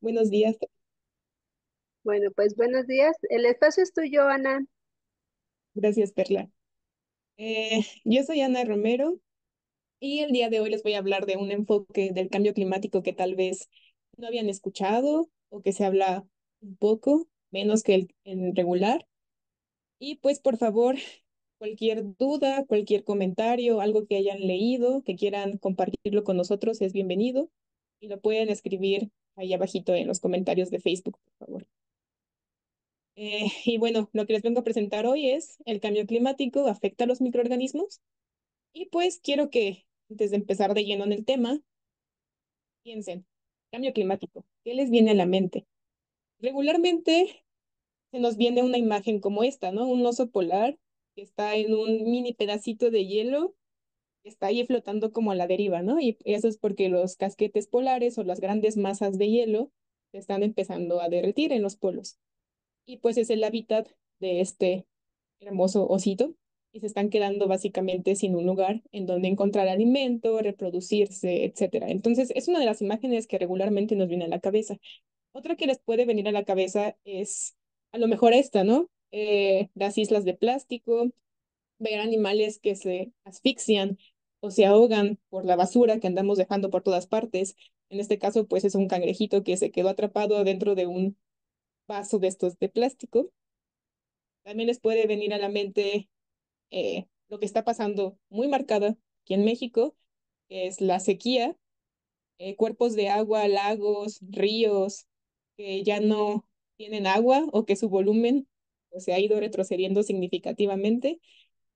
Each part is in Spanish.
Buenos días. Bueno, pues buenos días. El espacio es tuyo, Ana. Gracias, Perla. Yo soy Ana Romero y el día de hoy les voy a hablar de un enfoque del cambio climático que tal vez no habían escuchado o que se habla un poco menos que el regular. Y pues por favor, cualquier duda, cualquier comentario, algo que hayan leído, que quieran compartirlo con nosotros, es bienvenido y lo pueden escribir ahí abajito en los comentarios de Facebook, por favor. Y bueno, lo que les vengo a presentar hoy es el cambio climático afecta a los microorganismos. Y pues quiero que, antes de empezar de lleno en el tema, piensen, cambio climático, ¿qué les viene a la mente? Regularmente se nos viene una imagen como esta, ¿no? Un oso polar que está en un mini pedacito de hielo, que está ahí flotando como a la deriva, ¿no? Y eso es porque los casquetes polares o las grandes masas de hielo se están empezando a derretir en los polos. Y pues es el hábitat de este hermoso osito y se están quedando básicamente sin un lugar en donde encontrar alimento, reproducirse, etcétera. Entonces, es una de las imágenes que regularmente nos viene a la cabeza. Otra que les puede venir a la cabeza es a lo mejor esta, ¿no? Las islas de plástico, ver animales que se asfixian o se ahogan por la basura que andamos dejando por todas partes. En este caso, pues es un cangrejito que se quedó atrapado dentro de un vaso de estos de plástico. También les puede venir a la mente lo que está pasando muy marcada aquí en México, que es la sequía, cuerpos de agua, lagos, ríos, que ya no tienen agua o que su volumen pues, se ha ido retrocediendo significativamente.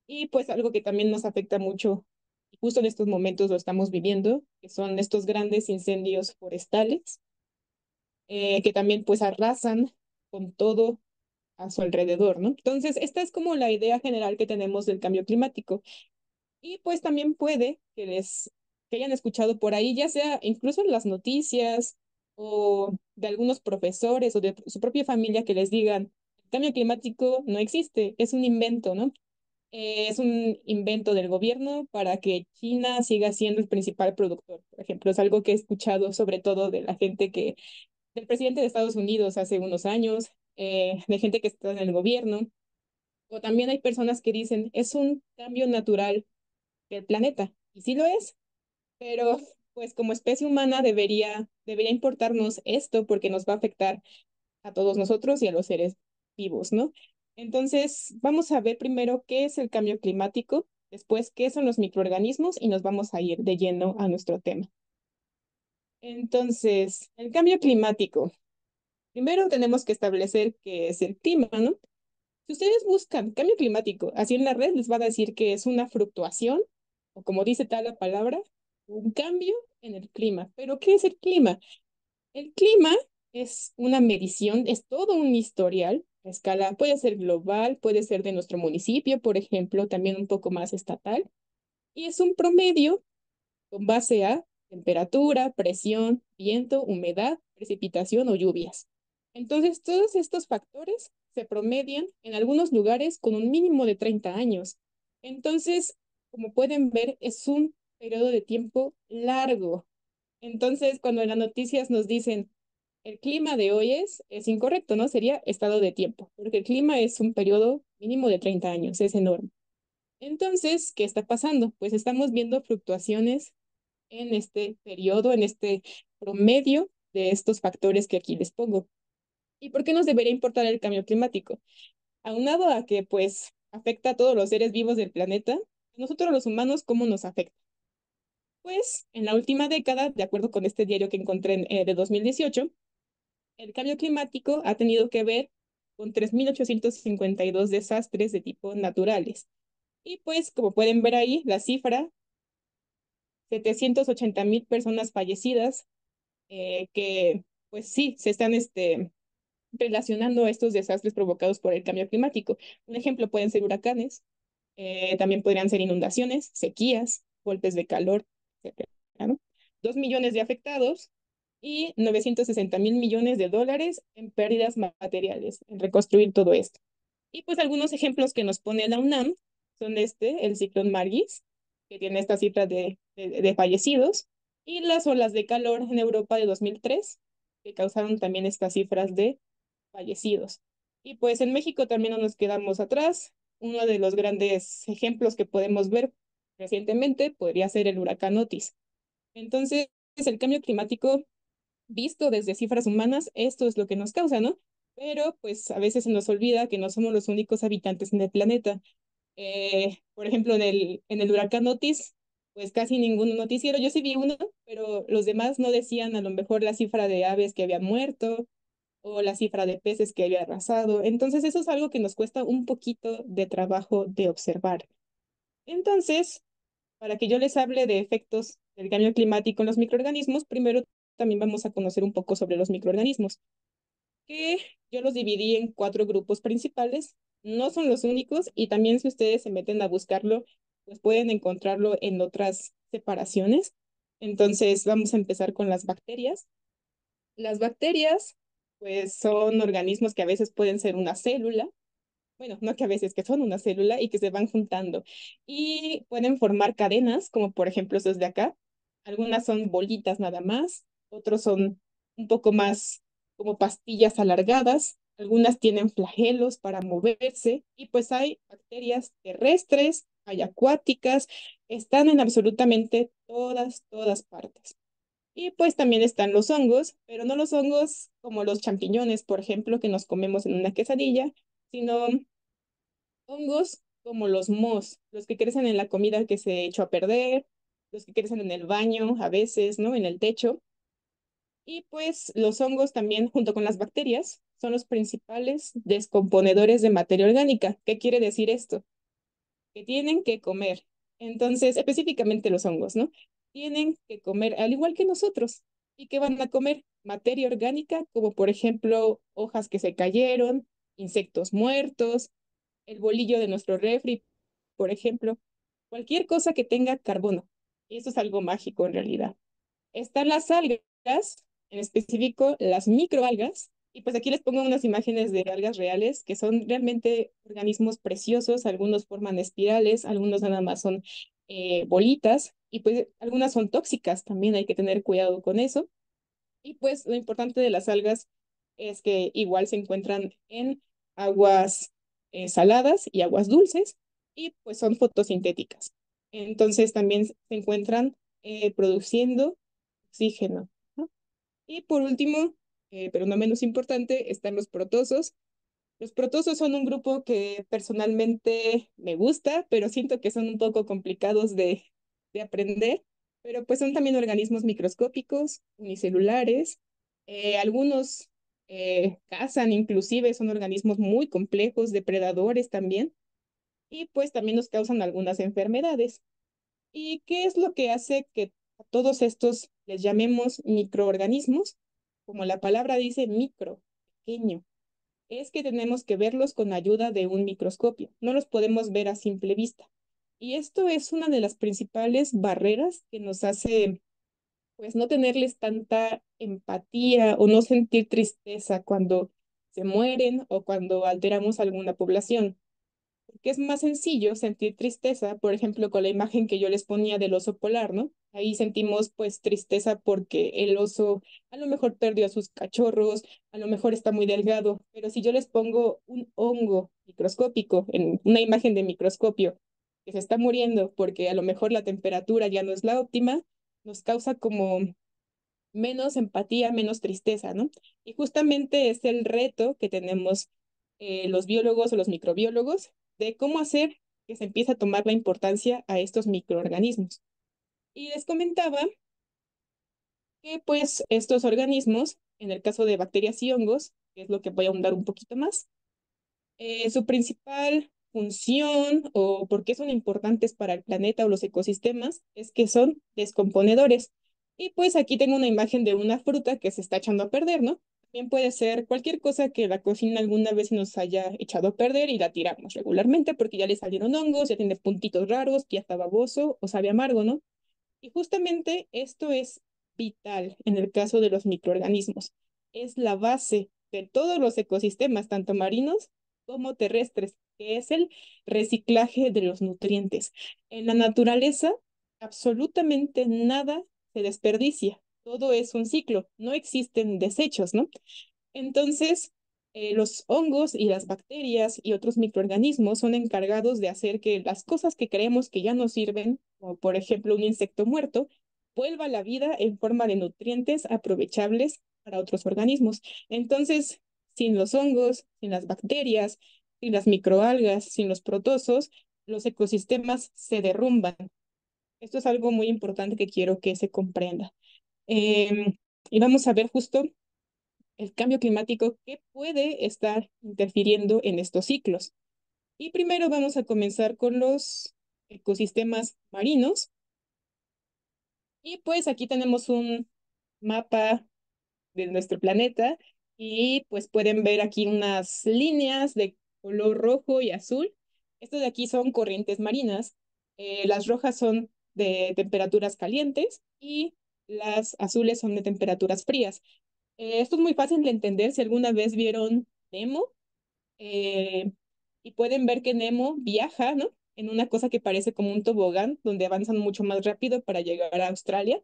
Y pues algo que también nos afecta mucho, y justo en estos momentos lo estamos viviendo, que son estos grandes incendios forestales, que también pues arrasan con todo a su alrededor, ¿no? Entonces, esta es como la idea general que tenemos del cambio climático. Y pues también puede que hayan escuchado por ahí, ya sea incluso en las noticias o de algunos profesores o de su propia familia que les digan, el cambio climático no existe, es un invento, ¿no? Es un invento del gobierno para que China siga siendo el principal productor. Por ejemplo, es algo que he escuchado sobre todo de la gente del presidente de Estados Unidos hace unos años, de gente que está en el gobierno, o también hay personas que dicen, es un cambio natural del planeta. Y sí lo es, pero pues como especie humana debería importarnos esto porque nos va a afectar a todos nosotros y a los seres vivos, ¿no? Entonces, vamos a ver primero qué es el cambio climático, después qué son los microorganismos y nos vamos a ir de lleno a nuestro tema. Entonces, el cambio climático. Primero tenemos que establecer qué es el clima, ¿no? Si ustedes buscan cambio climático, así en la red les va a decir que es una fluctuación, o como dice tal la palabra, un cambio en el clima. ¿Pero qué es el clima? El clima es una medición, es todo un historial a escala, puede ser global, puede ser de nuestro municipio, por ejemplo, también un poco más estatal, y es un promedio con base a temperatura, presión, viento, humedad, precipitación o lluvias. Entonces, todos estos factores se promedian en algunos lugares con un mínimo de 30 años. Entonces, como pueden ver, es un periodo de tiempo largo. Entonces, cuando en las noticias nos dicen el clima de hoy es incorrecto, ¿no? Sería estado de tiempo, porque el clima es un periodo mínimo de 30 años, es enorme. Entonces, ¿qué está pasando? Pues estamos viendo fluctuaciones en este periodo, en este promedio de estos factores que aquí les pongo. ¿Y por qué nos debería importar el cambio climático? Aunado a que pues afecta a todos los seres vivos del planeta, nosotros los humanos, ¿cómo nos afecta? Pues en la última década, de acuerdo con este diario que encontré de 2018, el cambio climático ha tenido que ver con 3.852 desastres de tipo naturales. Y pues, como pueden ver ahí, la cifra, 780.000 personas fallecidas, que pues sí, se están relacionando a estos desastres provocados por el cambio climático. Un ejemplo pueden ser huracanes, también podrían ser inundaciones, sequías, golpes de calor, etcétera, ¿no? 2 millones de afectados y 960.000 millones de dólares en pérdidas materiales, en reconstruir todo esto. Y pues algunos ejemplos que nos pone la UNAM son el ciclón Margis, que tiene esta cifra de fallecidos, y las olas de calor en Europa de 2003, que causaron también estas cifras de fallecidos. Y pues en México también no nos quedamos atrás. Uno de los grandes ejemplos que podemos ver recientemente podría ser el huracán Otis. Entonces, el cambio climático visto desde cifras humanas, esto es lo que nos causa, ¿no? Pero pues a veces se nos olvida que no somos los únicos habitantes en el planeta. Por ejemplo, en el huracán Otis, pues casi ningún noticiero, yo sí vi uno, pero los demás no decían a lo mejor la cifra de aves que habían muerto o la cifra de peces que había arrasado. Entonces, eso es algo que nos cuesta un poquito de trabajo de observar. Entonces, para que yo les hable de efectos del cambio climático en los microorganismos, primero también vamos a conocer un poco sobre los microorganismos, que yo los dividí en cuatro grupos principales. No son los únicos y también si ustedes se meten a buscarlo, pues pueden encontrarlo en otras separaciones. Entonces, vamos a empezar con las bacterias. Las bacterias, pues son organismos que a veces pueden ser una célula, bueno, no que a veces, que son una célula y que se van juntando y pueden formar cadenas, como por ejemplo estos de acá. Algunas son bolitas nada más, otros son un poco más como pastillas alargadas, algunas tienen flagelos para moverse y pues hay bacterias terrestres, hay acuáticas, están en absolutamente todas partes. Y pues también están los hongos, pero no los hongos como los champiñones, por ejemplo, que nos comemos en una quesadilla, sino hongos como los mohos, los que crecen en la comida que se echó a perder, los que crecen en el baño a veces, ¿no? En el techo. Y pues los hongos también, junto con las bacterias, son los principales descomponedores de materia orgánica. ¿Qué quiere decir esto? Que tienen que comer. Entonces, específicamente los hongos, ¿no? Tienen que comer al igual que nosotros. ¿Y qué van a comer? Materia orgánica, como por ejemplo hojas que se cayeron, insectos muertos, el bolillo de nuestro refri, por ejemplo, cualquier cosa que tenga carbono. Y eso es algo mágico en realidad. Están las algas, en específico las microalgas, y pues aquí les pongo unas imágenes de algas reales que son realmente organismos preciosos, algunos forman espirales, algunos nada más son bolitas, y pues algunas son tóxicas, también hay que tener cuidado con eso. Y pues lo importante de las algas es que igual se encuentran en aguas saladas y aguas dulces y pues son fotosintéticas. Entonces también se encuentran produciendo oxígeno, ¿no? Y por último, pero no menos importante, están los protozoos. Los protozoos son un grupo que personalmente me gusta, pero siento que son un poco complicados de aprender, pero pues son también organismos microscópicos, unicelulares, algunos cazan, inclusive son organismos muy complejos, depredadores también, y pues también nos causan algunas enfermedades. ¿Y qué es lo que hace que a todos estos les llamemos microorganismos? Como la palabra dice, micro, pequeño, es que tenemos que verlos con ayuda de un microscopio. No los podemos ver a simple vista. Y esto es una de las principales barreras que nos hace, pues, no tenerles tanta empatía o no sentir tristeza cuando se mueren o cuando alteramos alguna población, que es más sencillo sentir tristeza, por ejemplo, con la imagen que yo les ponía del oso polar, ¿no? Ahí sentimos pues tristeza porque el oso a lo mejor perdió a sus cachorros, a lo mejor está muy delgado, pero si yo les pongo un hongo microscópico en una imagen de microscopio que se está muriendo porque a lo mejor la temperatura ya no es la óptima, nos causa como menos empatía, menos tristeza, ¿no? Y justamente es el reto que tenemos los biólogos o los microbiólogos de cómo hacer que se empiece a tomar la importancia a estos microorganismos. Y les comentaba que pues estos organismos, en el caso de bacterias y hongos, que es lo que voy a ahondar un poquito más, su principal función o por qué son importantes para el planeta o los ecosistemas es que son descomponedores. Y pues aquí tengo una imagen de una fruta que se está echando a perder, ¿no? También puede ser cualquier cosa que la cocina alguna vez nos haya echado a perder y la tiramos regularmente porque ya le salieron hongos, ya tiene puntitos raros, ya está baboso o sabe amargo, ¿no? Y justamente esto es vital en el caso de los microorganismos. Es la base de todos los ecosistemas, tanto marinos como terrestres, que es el reciclaje de los nutrientes. En la naturaleza, absolutamente nada se desperdicia. todo es un ciclo, no existen desechos, ¿no? Entonces, los hongos y las bacterias y otros microorganismos son encargados de hacer que las cosas que creemos que ya no sirven, como por ejemplo un insecto muerto, vuelva a la vida en forma de nutrientes aprovechables para otros organismos. Entonces, sin los hongos, sin las bacterias, sin las microalgas, sin los protozoos, los ecosistemas se derrumban. Esto es algo muy importante que quiero que se comprenda. Em, y vamos a ver justo el cambio climático que puede estar interfiriendo en estos ciclos. Y primero vamos a comenzar con los ecosistemas marinos. Y pues aquí tenemos un mapa de nuestro planeta y pues pueden ver aquí unas líneas de color rojo y azul. Estos de aquí son corrientes marinas. Las rojas son de temperaturas calientes y las azules son de temperaturas frías. Esto es muy fácil de entender si alguna vez vieron Nemo, eh, y pueden ver que Nemo viaja, ¿no? En una cosa que parece como un tobogán, donde avanzan mucho más rápido para llegar a Australia.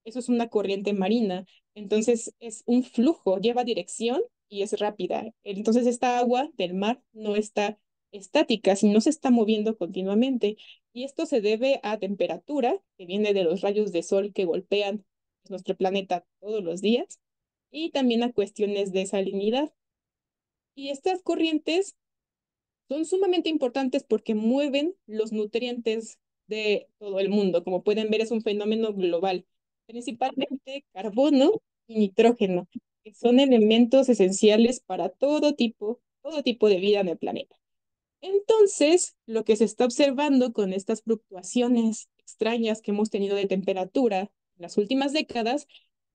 Eso es una corriente marina. Entonces es un flujo, lleva dirección y es rápida. Entonces esta agua del mar no está estática, sino se está moviendo continuamente. Y esto se debe a temperatura, que viene de los rayos de sol que golpean nuestro planeta todos los días, y también a cuestiones de salinidad. Y estas corrientes son sumamente importantes porque mueven los nutrientes de todo el mundo. Como pueden ver, es un fenómeno global, principalmente carbono y nitrógeno, que son elementos esenciales para todo tipo de vida en el planeta. Entonces, lo que se está observando con estas fluctuaciones extrañas que hemos tenido de temperatura en las últimas décadas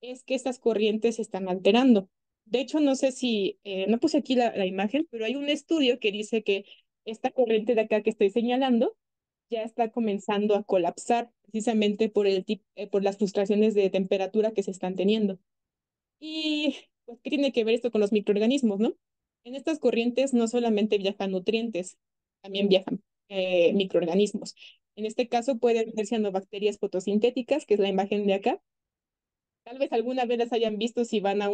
es que estas corrientes se están alterando. De hecho, no sé si, no puse aquí la imagen, pero hay un estudio que dice que esta corriente de acá que estoy señalando ya está comenzando a colapsar precisamente por por las fluctuaciones de temperatura que se están teniendo. Y pues, ¿qué tiene que ver esto con los microorganismos, no? En estas corrientes no solamente viajan nutrientes, también viajan microorganismos. En este caso pueden ser cianobacterias fotosintéticas, que es la imagen de acá. Tal vez alguna vez las hayan visto si van a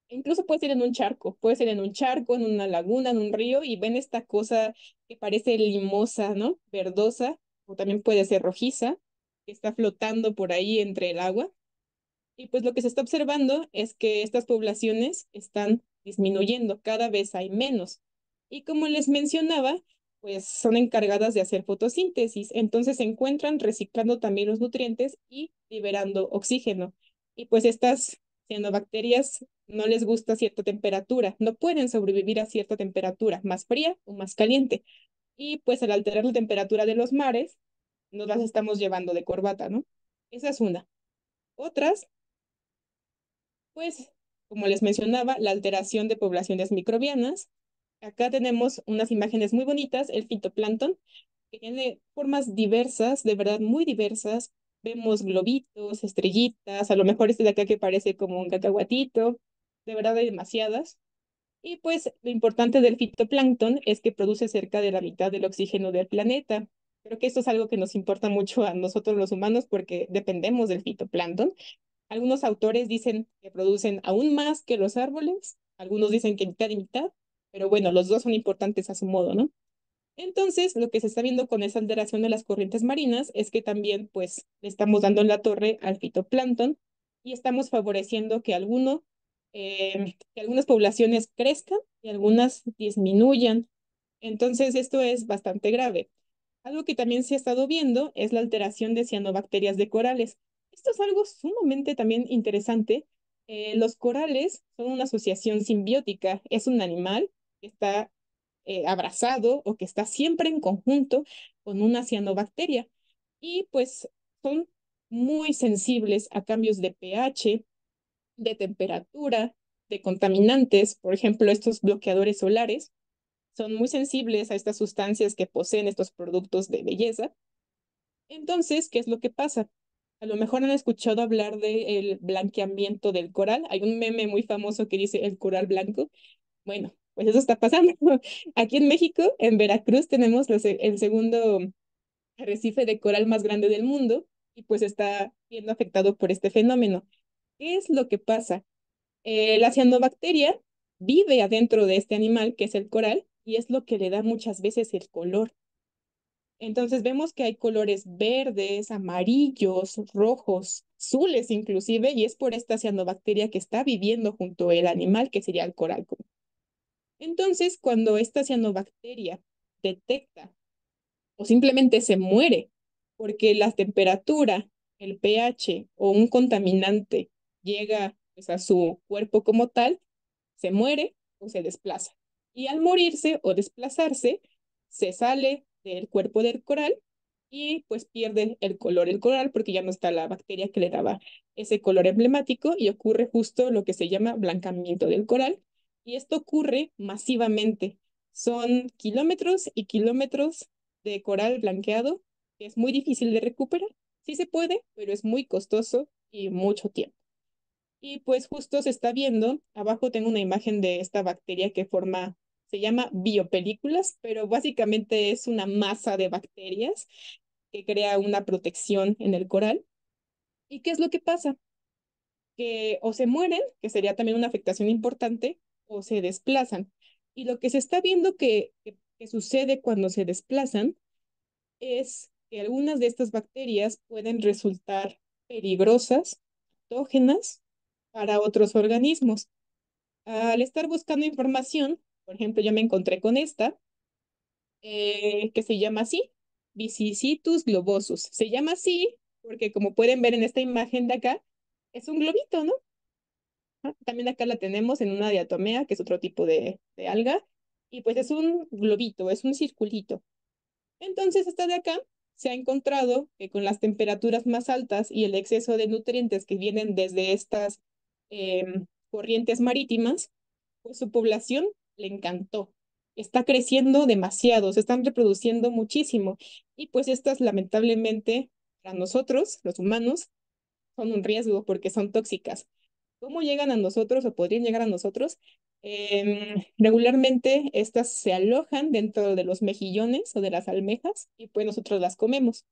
incluso puede ser en un charco, puede ser en un charco, en una laguna, en un río, y ven esta cosa que parece limosa, ¿no? Verdosa, o también puede ser rojiza, que está flotando por ahí entre el agua. Y pues lo que se está observando es que estas poblaciones están disminuyendo, cada vez hay menos. Y como les mencionaba, pues son encargadas de hacer fotosíntesis, entonces se encuentran reciclando también los nutrientes y liberando oxígeno. Y pues estas cianobacterias no les gusta cierta temperatura, no pueden sobrevivir a cierta temperatura, más fría o más caliente. Y pues al alterar la temperatura de los mares, nos las estamos llevando de corbata, ¿no? Esa es una. Otras pues, como les mencionaba, la alteración de poblaciones microbianas. Acá tenemos unas imágenes muy bonitas, el fitoplancton, que tiene formas diversas, de verdad muy diversas. Vemos globitos, estrellitas, a lo mejor este de acá que parece como un cacahuatito, de verdad hay demasiadas. Y pues lo importante del fitoplancton es que produce cerca de la mitad del oxígeno del planeta. Creo que esto es algo que nos importa mucho a nosotros los humanos porque dependemos del fitoplancton. Algunos autores dicen que producen aún más que los árboles, algunos dicen que mitad y mitad, pero bueno, los dos son importantes a su modo, ¿no? Entonces, lo que se está viendo con esa alteración de las corrientes marinas es que también, pues, le estamos dando en la torre al fitoplancton y estamos favoreciendo que algunas poblaciones crezcan y algunas disminuyan. Entonces, esto es bastante grave. Algo que también se ha estado viendo es la alteración de cianobacterias de corales. Esto es algo sumamente también interesante. Los corales son una asociación simbiótica. Es un animal que está abrazado o que está siempre en conjunto con una cianobacteria. Y pues son muy sensibles a cambios de pH, de temperatura, de contaminantes. Por ejemplo, estos bloqueadores solares son muy sensibles a estas sustancias que poseen estos productos de belleza. Entonces, ¿qué es lo que pasa? A lo mejor han escuchado hablar del blanqueamiento del coral. Hay un meme muy famoso que dice el coral blanco. Bueno, pues eso está pasando. Aquí en México, en Veracruz, tenemos el segundo arrecife de coral más grande del mundo. y pues está siendo afectado por este fenómeno. ¿Qué es lo que pasa? La cianobacteria vive adentro de este animal, que es el coral, y es lo que le da muchas veces el color. Entonces vemos que hay colores verdes, amarillos, rojos, azules inclusive, y es por esta cianobacteria que está viviendo junto al animal, que sería el coral. Entonces, cuando esta cianobacteria detecta o simplemente se muere porque la temperatura, el pH o un contaminante llega pues, a su cuerpo como tal, se muere o se desplaza. Y al morirse o desplazarse, se sale del cuerpo del coral y pues pierde el color del coral porque ya no está la bacteria que le daba ese color emblemático y ocurre justo lo que se llama blancamiento del coral. Y esto ocurre masivamente. Son kilómetros y kilómetros de coral blanqueado que es muy difícil de recuperar. Sí se puede, pero es muy costoso y mucho tiempo. Y pues justo se está viendo, abajo tengo una imagen de esta bacteria que forma, se llama biopelículas, pero básicamente es una masa de bacterias que crea una protección en el coral. ¿Y qué es lo que pasa? Que o se mueren, que sería también una afectación importante, o se desplazan. Y lo que se está viendo que sucede cuando se desplazan es que algunas de estas bacterias pueden resultar peligrosas, patógenas para otros organismos. Al estar buscando información, por ejemplo, yo me encontré con esta, que se llama así, Bicicidus globosus. Se llama así porque, como pueden ver en esta imagen de acá, es un globito, ¿no? También acá la tenemos en una diatomea, que es otro tipo de alga, y pues es un globito, es un circulito. Entonces, esta de acá se ha encontrado que con las temperaturas más altas y el exceso de nutrientes que vienen desde estas corrientes marítimas, pues su población le encantó. Está creciendo demasiado, se están reproduciendo muchísimo. Y pues estas, lamentablemente, para nosotros, los humanos, son un riesgo porque son tóxicas. ¿Cómo llegan a nosotros o podrían llegar a nosotros? Regularmente estas se alojan dentro de los mejillones o de las almejas y pues nosotros las comemos.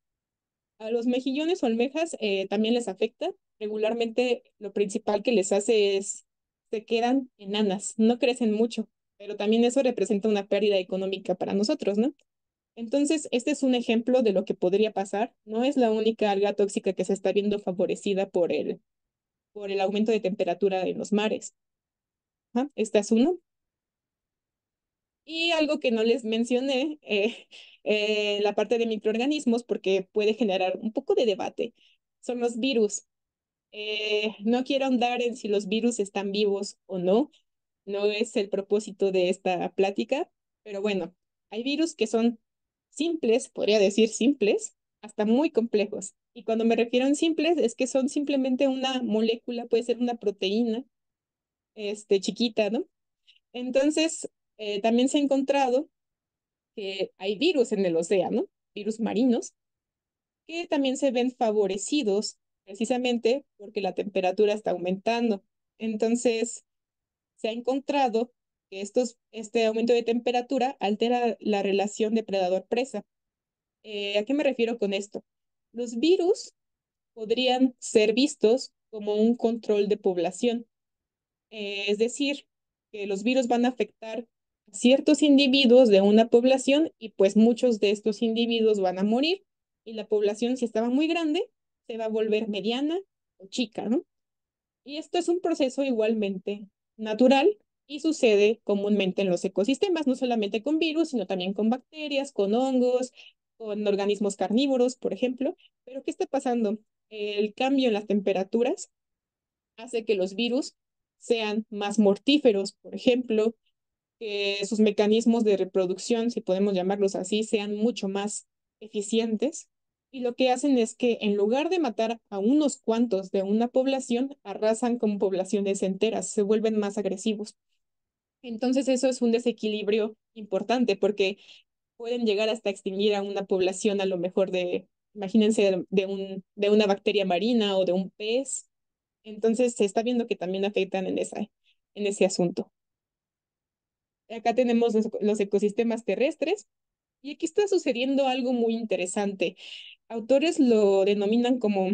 A los mejillones o almejas también les afecta. Regularmente lo principal que les hace es se quedan enanas, no crecen mucho, pero también eso representa una pérdida económica para nosotros, ¿no? Entonces, este es un ejemplo de lo que podría pasar. No es la única alga tóxica que se está viendo favorecida por el aumento de temperatura en los mares. Ajá, esta es uno. Y algo que no les mencioné, la parte de microorganismos, porque puede generar un poco de debate, son los virus. No quiero andar en si los virus están vivos o no, no es el propósito de esta plática, pero bueno, hay virus que son simples, podría decir simples, hasta muy complejos. Y cuando me refiero a simples, es que son simplemente una molécula, puede ser una proteína, chiquita, ¿no? Entonces, también se ha encontrado que hay virus en el océano, virus marinos, que también se ven favorecidos precisamente porque la temperatura está aumentando. Entonces, se ha encontrado que este aumento de temperatura altera la relación depredador-presa. ¿A qué me refiero con esto? Los virus podrían ser vistos como un control de población. Es decir, que los virus van a afectar a ciertos individuos de una población y pues muchos de estos individuos van a morir y la población, si estaba muy grande, se va a volver mediana o chica, ¿no? Y esto es un proceso igualmente natural y sucede comúnmente en los ecosistemas, no solamente con virus, sino también con bacterias, con hongos, con organismos carnívoros, por ejemplo. Pero ¿qué está pasando? El cambio en las temperaturas hace que los virus sean más mortíferos, por ejemplo, que sus mecanismos de reproducción, si podemos llamarlos así, sean mucho más eficientes. Y lo que hacen es que en lugar de matar a unos cuantos de una población, arrasan con poblaciones enteras, se vuelven más agresivos. Entonces eso es un desequilibrio importante porque pueden llegar hasta extinguir a una población a lo mejor imagínense, de una bacteria marina o de un pez. Entonces se está viendo que también afectan en ese asunto. Acá tenemos los ecosistemas terrestres y aquí está sucediendo algo muy interesante. autores lo denominan como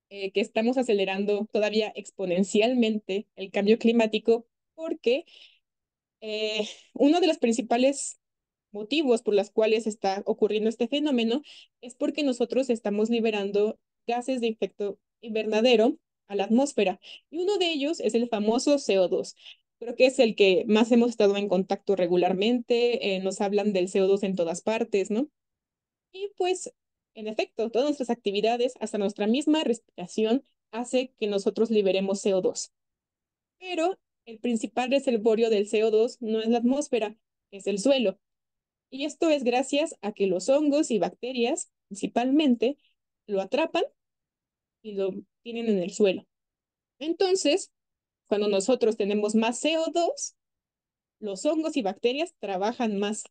que estamos acelerando todavía exponencialmente el cambio climático porque uno de los principales motivos por los cuales está ocurriendo este fenómeno es porque nosotros estamos liberando gases de efecto invernadero a la atmósfera. Y uno de ellos es el famoso CO2. Creo que es el que más hemos estado en contacto regularmente. Nos hablan del CO2 en todas partes, ¿no? Y pues, en efecto, todas nuestras actividades, hasta nuestra misma respiración, hace que nosotros liberemos CO2. Pero el principal reservorio del CO2 no es la atmósfera, es el suelo. Y esto es gracias a que los hongos y bacterias, principalmente, lo atrapan y lo tienen en el suelo. Entonces, cuando nosotros tenemos más CO2, los hongos y bacterias trabajan más.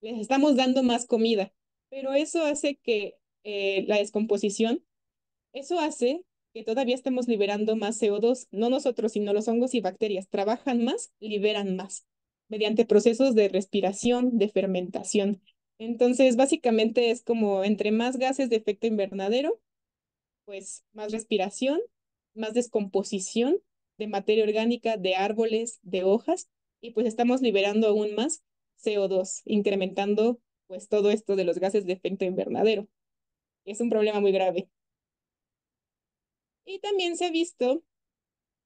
Les estamos dando más comida, pero eso hace que la descomposición, eso hace que todavía estemos liberando más CO2, no nosotros, sino los hongos y bacterias. Trabajan más, liberan más, mediante procesos de respiración, de fermentación. Entonces, básicamente es como entre más gases de efecto invernadero, pues más respiración, más descomposición de materia orgánica, de árboles, de hojas, y pues estamos liberando aún más CO2, incrementando pues todo esto de los gases de efecto invernadero. Es un problema muy grave. Y también se ha visto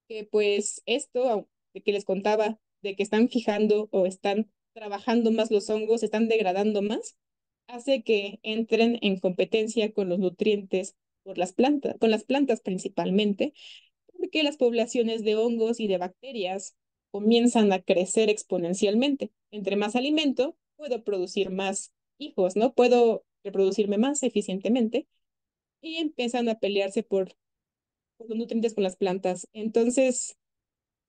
que pues esto de que les contaba, de que están fijando o están trabajando más los hongos, están degradando más, hace que entren en competencia con los nutrientes por las plantas, con las plantas principalmente, porque las poblaciones de hongos y de bacterias comienzan a crecer exponencialmente. Entre más alimento, puedo producir más hijos, ¿no? Puedo reproducirme más eficientemente y empiezan a pelearse por los nutrientes con las plantas. Entonces,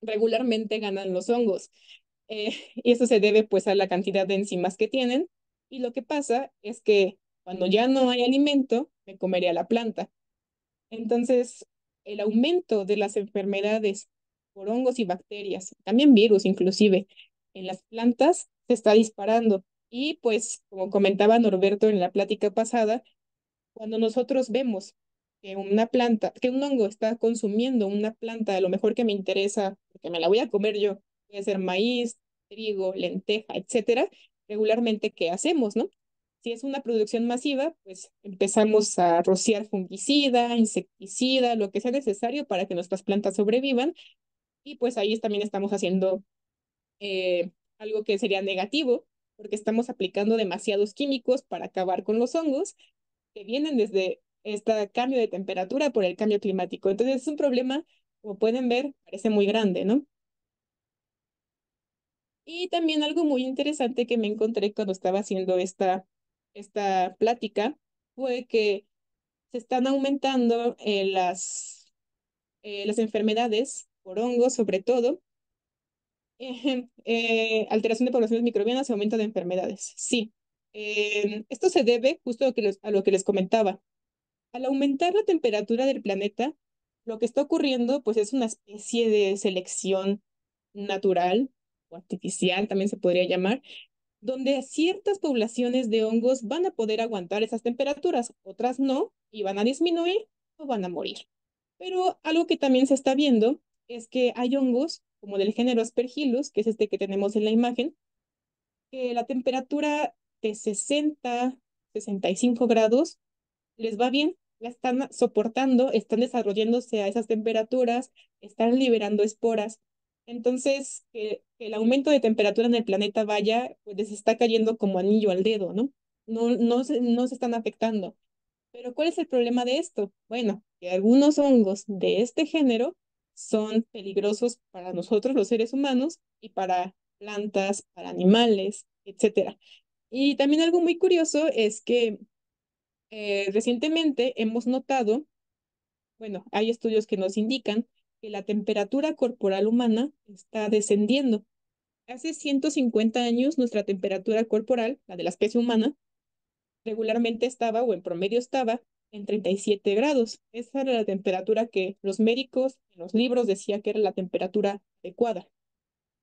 regularmente ganan los hongos. Y eso se debe pues a la cantidad de enzimas que tienen. Y lo que pasa es que cuando ya no hay alimento, me comería la planta. Entonces, el aumento de las enfermedades por hongos y bacterias, también virus inclusive, en las plantas se está disparando. Y pues, como comentaba Norberto en la plática pasada, cuando nosotros vemos que una planta, que un hongo está consumiendo una planta, a lo mejor que me interesa, porque me la voy a comer yo, puede ser maíz, trigo, lenteja, etcétera, regularmente, ¿qué hacemos, no? Si es una producción masiva, pues empezamos a rociar fungicida, insecticida, lo que sea necesario para que nuestras plantas sobrevivan. Y pues ahí también estamos haciendo algo que sería negativo, porque estamos aplicando demasiados químicos para acabar con los hongos que vienen desde este cambio de temperatura por el cambio climático. Entonces es un problema, como pueden ver, parece muy grande, ¿no? Y también algo muy interesante que me encontré cuando estaba haciendo esta plática fue que se están aumentando las enfermedades por hongos, sobre todo, alteración de poblaciones microbianas y aumento de enfermedades. Sí, esto se debe justo a lo que les comentaba. Al aumentar la temperatura del planeta, lo que está ocurriendo pues es una especie de selección natural o artificial, también se podría llamar, donde ciertas poblaciones de hongos van a poder aguantar esas temperaturas, otras no, y van a disminuir o van a morir. Pero algo que también se está viendo es que hay hongos, como del género Aspergillus, que es este que tenemos en la imagen, que la temperatura de 60, 65 grados les va bien, la están soportando, están desarrollándose a esas temperaturas, están liberando esporas. Entonces, que el aumento de temperatura en el planeta vaya, pues les está cayendo como anillo al dedo, ¿no? No se están afectando. Pero ¿cuál es el problema de esto? Bueno, que algunos hongos de este género son peligrosos para nosotros, los seres humanos, y para plantas, para animales, etcétera. Y también algo muy curioso es que recientemente hemos notado, bueno, hay estudios que nos indican que la temperatura corporal humana está descendiendo. Hace 150 años nuestra temperatura corporal, la de la especie humana, regularmente estaba o en promedio estaba en 37 grados. Esa era la temperatura que los médicos en los libros decían que era la temperatura adecuada.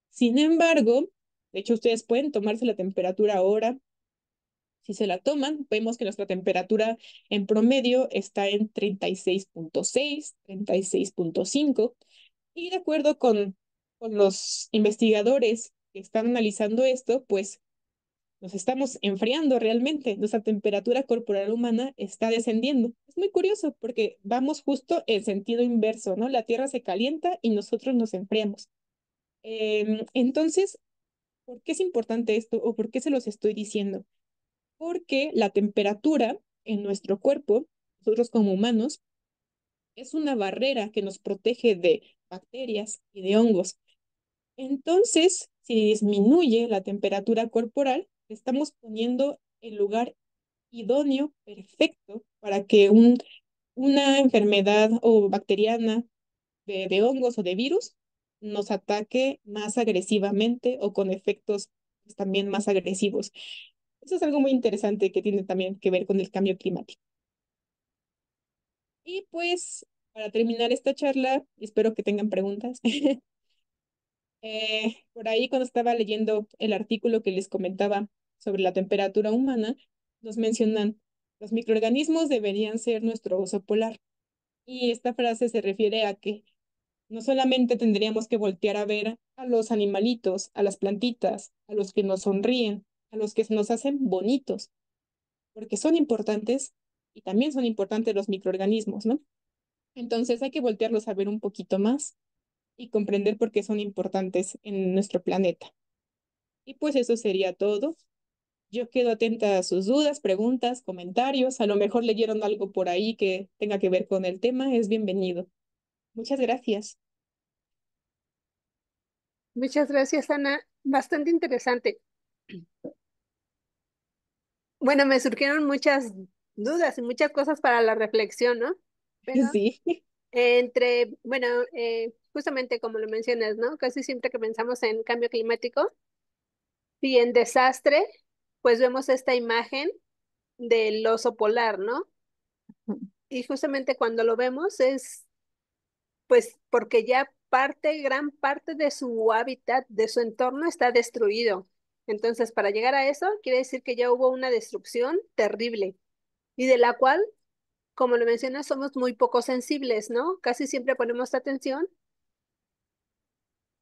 Sin embargo, de hecho ustedes pueden tomarse la temperatura ahora Si se la toman, vemos que nuestra temperatura en promedio está en 36.6, 36.5, y de acuerdo con los investigadores que están analizando esto, pues nos estamos enfriando realmente. Nuestra temperatura corporal humana está descendiendo. Es muy curioso porque vamos justo en sentido inverso, ¿no? La Tierra se calienta y nosotros nos enfriamos. Entonces, ¿por qué es importante esto o por qué se los estoy diciendo? Porque la temperatura en nuestro cuerpo, nosotros como humanos, es una barrera que nos protege de bacterias y de hongos. Entonces, si disminuye la temperatura corporal, estamos poniendo el lugar idóneo, perfecto, para que una enfermedad o bacteriana de hongos o de virus nos ataque más agresivamente o con efectos pues, también más agresivos. Eso es algo muy interesante que tiene también que ver con el cambio climático. Y pues, para terminar esta charla, espero que tengan preguntas. Por ahí cuando estaba leyendo el artículo que les comentaba sobre la temperatura humana, nos mencionan, los microorganismos deberían ser nuestro oso polar. Y esta frase se refiere a que no solamente tendríamos que voltear a ver a los animalitos, a las plantitas, a los que nos sonríen, a los que nos hacen bonitos, porque son importantes y también son importantes los microorganismos, ¿no? Entonces hay que voltearlos a ver un poquito más y comprender por qué son importantes en nuestro planeta. Y pues eso sería todo. Yo quedo atenta a sus dudas, preguntas, comentarios. A lo mejor leyeron algo por ahí que tenga que ver con el tema. Es bienvenido. Muchas gracias. Muchas gracias, Ana. Bastante interesante. Bueno, me surgieron muchas dudas y muchas cosas para la reflexión, ¿no? Pero Sí, bueno, justamente como lo mencionas, ¿no? Casi siempre que pensamos en cambio climático y en desastre, pues vemos esta imagen del oso polar, ¿no? Y justamente cuando lo vemos es, pues, porque ya gran parte de su hábitat, de su entorno está destruido. Entonces, para llegar a eso, quiere decir que ya hubo una destrucción terrible y de la cual, como lo mencionas, somos muy poco sensibles, ¿no? Casi siempre ponemos atención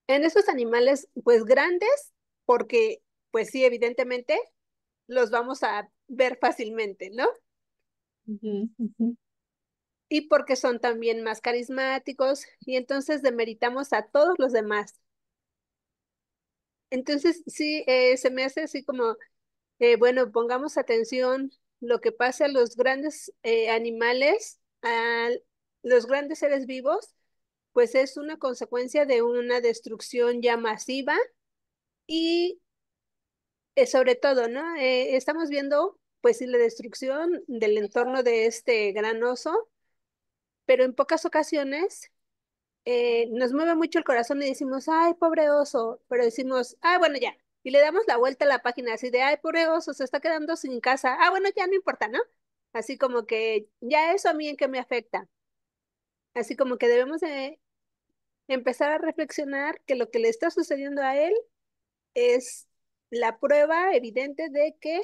en esos animales, pues grandes, porque, pues sí, evidentemente los vamos a ver fácilmente, ¿no? ujú, ujú, Y porque son también más carismáticos y entonces demeritamos a todos los demás. Entonces, sí, se me hace así como, bueno, pongamos atención lo que pasa a los grandes animales, a los grandes seres vivos, pues es una consecuencia de una destrucción ya masiva y sobre todo, ¿no? Estamos viendo, pues sí, la destrucción del entorno de este gran oso, pero en pocas ocasiones nos mueve mucho el corazón y decimos, ay, pobre oso, pero decimos, ah, bueno, ya. Y le damos la vuelta a la página así de, ay, pobre oso, se está quedando sin casa. Ah, bueno, ya no importa, ¿no? Así como que ya eso a mí en qué me afecta. Así como que debemos de empezar a reflexionar que lo que le está sucediendo a él es la prueba evidente de que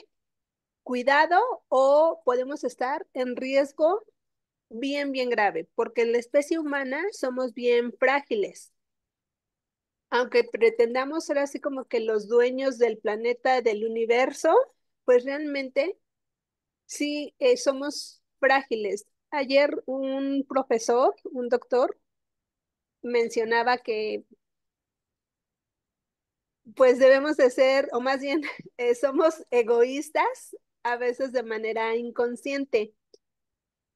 cuidado o podemos estar en riesgo bien grave, porque en la especie humana somos bien frágiles. Aunque pretendamos ser así como que los dueños del planeta, del universo, pues realmente sí somos frágiles. Ayer un profesor, un doctor, mencionaba que pues debemos de ser, o más bien somos egoístas a veces de manera inconsciente.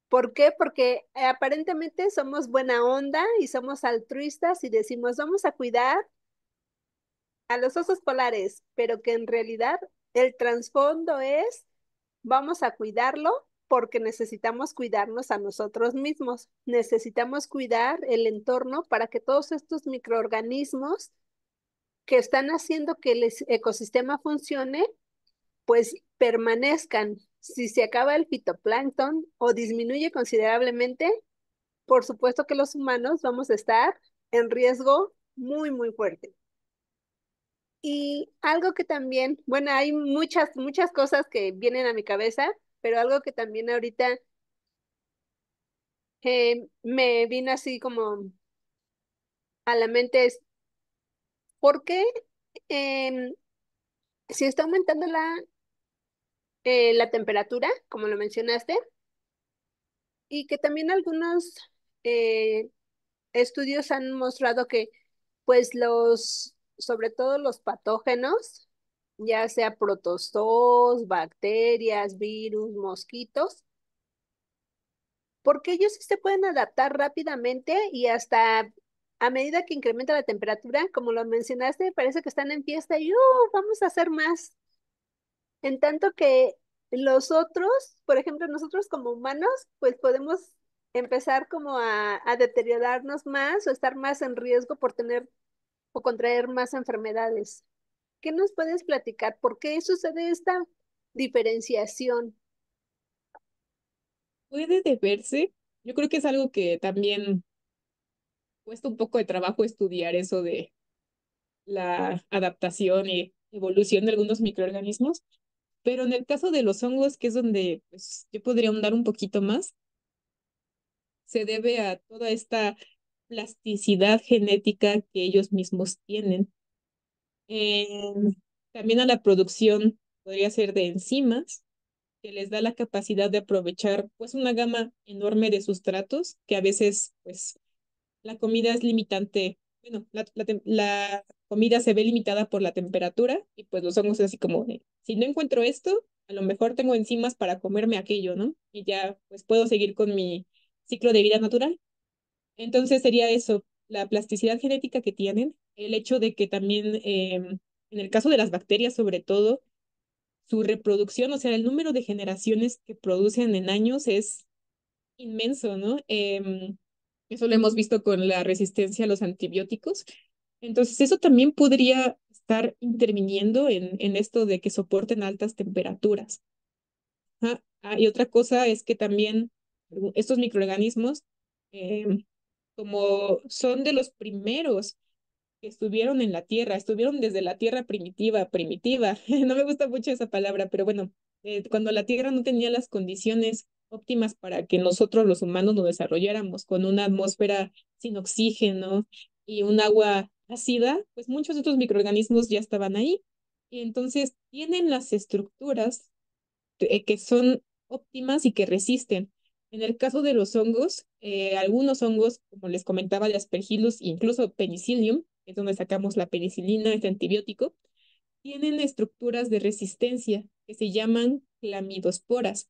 ¿Por qué? Porque aparentemente somos buena onda y somos altruistas y decimos vamos a cuidar a los osos polares, pero que en realidad el trasfondo es vamos a cuidarlo porque necesitamos cuidarnos a nosotros mismos. Necesitamos cuidar el entorno para que todos estos microorganismos que están haciendo que el ecosistema funcione, pues permanezcan. Si se acaba el fitoplancton o disminuye considerablemente, por supuesto que los humanos vamos a estar en riesgo muy fuerte. Y algo que también, bueno, hay muchas, muchas cosas que vienen a mi cabeza, pero algo que también ahorita me vino así como a la mente es, ¿por qué em, si está aumentando la temperatura, como lo mencionaste, y que también algunos eh, estudios han mostrado que pues sobre todo los patógenos, ya sea protozoos, bacterias, virus, mosquitos, porque ellos sí se pueden adaptar rápidamente y hasta a medida que incrementa la temperatura, como lo mencionaste, parece que están en fiesta y vamos a hacer más. En tanto que los otros, por ejemplo, nosotros como humanos, pues podemos empezar como a deteriorarnos más o estar más en riesgo por tener o contraer más enfermedades. ¿Qué nos puedes platicar? ¿Por qué sucede esta diferenciación? Puede deberse, yo creo que es algo que también cuesta un poco de trabajo estudiar eso de la adaptación y evolución de algunos microorganismos, pero en el caso de los hongos, que es donde pues, yo podría ahondar un poquito más, se debe a toda esta plasticidad genética que ellos mismos tienen. También a la producción podría ser de enzimas, que les da la capacidad de aprovechar pues una gama enorme de sustratos que a veces pues la comida es limitante, bueno, la comida se ve limitada por la temperatura y pues los hongos es así como de, si no encuentro esto, a lo mejor tengo enzimas para comerme aquello, ¿no? Y ya pues puedo seguir con mi ciclo de vida natural. Entonces sería eso, la plasticidad genética que tienen, el hecho de que también, en el caso de las bacterias sobre todo, su reproducción, o sea, el número de generaciones que producen en años es inmenso, ¿no? Eso lo hemos visto con la resistencia a los antibióticos. Entonces, eso también podría estar interviniendo en esto de que soporten altas temperaturas. Ajá. Ah, y otra cosa es que también estos microorganismos, em, como son de los primeros que estuvieron en la Tierra, estuvieron desde la Tierra primitiva, primitiva. No me gusta mucho esa palabra, pero bueno, cuando la Tierra no tenía las condiciones óptimas para que nosotros los humanos nos desarrolláramos con una atmósfera sin oxígeno y un agua ácida, pues muchos de estos microorganismos ya estaban ahí. Y entonces tienen las estructuras que son óptimas y que resisten. En el caso de los hongos, algunos hongos, como les comentaba, de Aspergillus, incluso Penicillium, que es donde sacamos la penicilina, este antibiótico, tienen estructuras de resistencia que se llaman clamidosporas.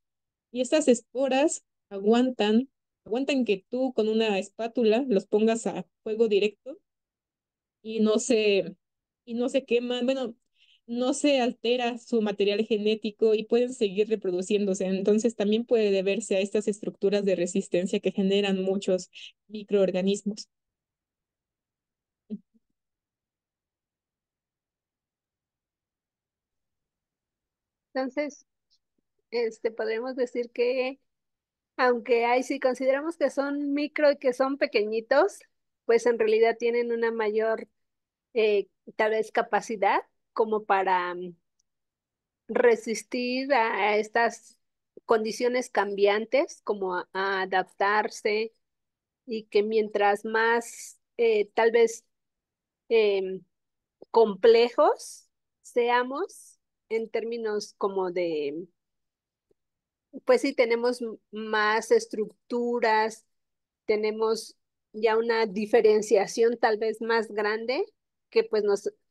Y estas esporas aguantan que tú con una espátula los pongas a fuego directo y y no se queman, bueno, no se altera su material genético y pueden seguir reproduciéndose. Entonces también puede deberse a estas estructuras de resistencia que generan muchos microorganismos. Entonces, podremos decir que aunque hay, si consideramos que son micro y que son pequeñitos, pues en realidad tienen una mayor, tal vez, capacidad como para resistir a estas condiciones cambiantes, como a adaptarse y que mientras más, tal vez, em, complejos seamos en términos como de, pues sí, tenemos más estructuras, tenemos ya una diferenciación tal vez más grande, que pues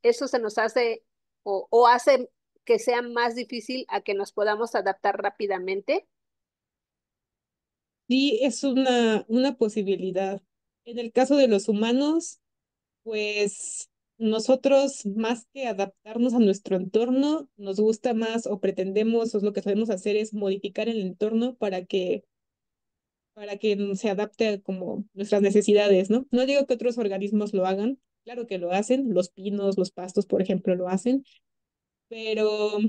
eso se nos hace o hace que sea más difícil a que nos podamos adaptar rápidamente. Sí, es una posibilidad. En el caso de los humanos, pues nosotros más que adaptarnos a nuestro entorno, nos gusta más o pretendemos o lo que sabemos hacer es modificar el entorno para que se adapte a como nuestras necesidades, ¿no? No digo que otros organismos lo hagan, claro que lo hacen, los pinos, los pastos, por ejemplo, lo hacen, pero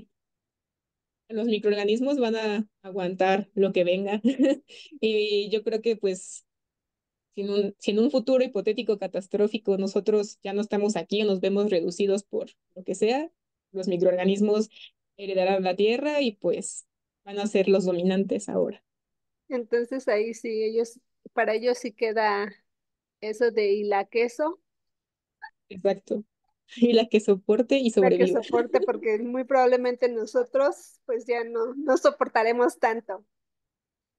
los microorganismos van a aguantar lo que venga. Y yo creo que pues si en un futuro hipotético catastrófico nosotros ya no estamos aquí o nos vemos reducidos por lo que sea, los microorganismos heredarán la Tierra y pues van a ser los dominantes ahora. Entonces ahí sí, para ellos sí queda eso de y la queso, Exacto. Y la que soporte y la que sobreviva. soporte, porque muy probablemente nosotros pues ya no soportaremos tanto.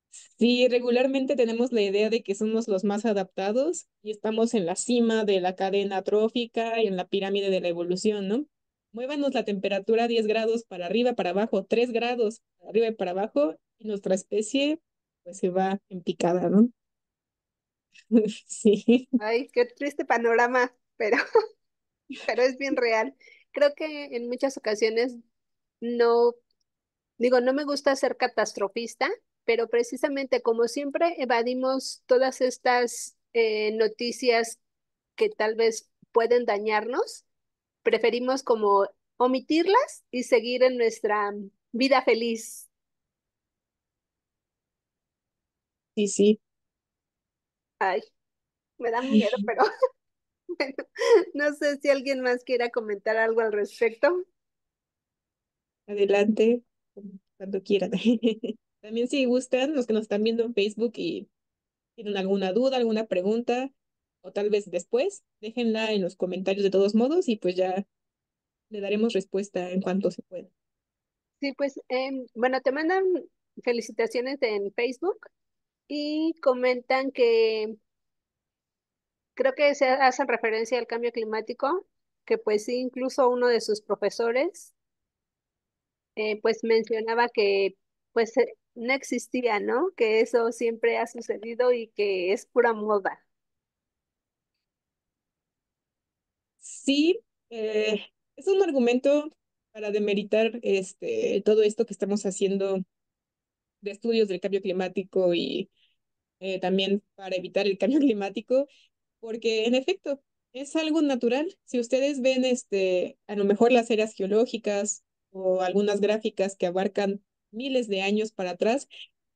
Sí, regularmente tenemos la idea de que somos los más adaptados y estamos en la cima de la cadena trófica y en la pirámide de la evolución, ¿no? Muévanos la temperatura 10 grados para arriba, para abajo, 3 grados para arriba y para abajo, y nuestra especie pues se va en picada, ¿no? Sí, Ay, qué triste panorama, pero, pero es bien real. Creo que en muchas ocasiones no, digo, no me gusta ser catastrofista, pero precisamente como siempre evadimos todas estas noticias que tal vez pueden dañarnos, preferimos como omitirlas y seguir en nuestra vida feliz. sí, sí. Ay, me da miedo, pero bueno, no sé si alguien más quiera comentar algo al respecto. Adelante, cuando quieran. También si gustan, los que nos están viendo en Facebook y tienen alguna duda, alguna pregunta, o tal vez después, déjenla en los comentarios de todos modos y pues ya le daremos respuesta en cuanto se pueda. Sí, pues bueno, te mandan felicitaciones en Facebook y comentan que creo que se hacen referencia al cambio climático, que pues sí, incluso uno de sus profesores pues mencionaba que pues no existía, ¿no? Que eso siempre ha sucedido y que es pura moda. Sí, es un argumento para demeritar todo esto que estamos haciendo de estudios del cambio climático y también para evitar el cambio climático, porque en efecto es algo natural. Si ustedes ven a lo mejor las eras geológicas o algunas gráficas que abarcan miles de años para atrás,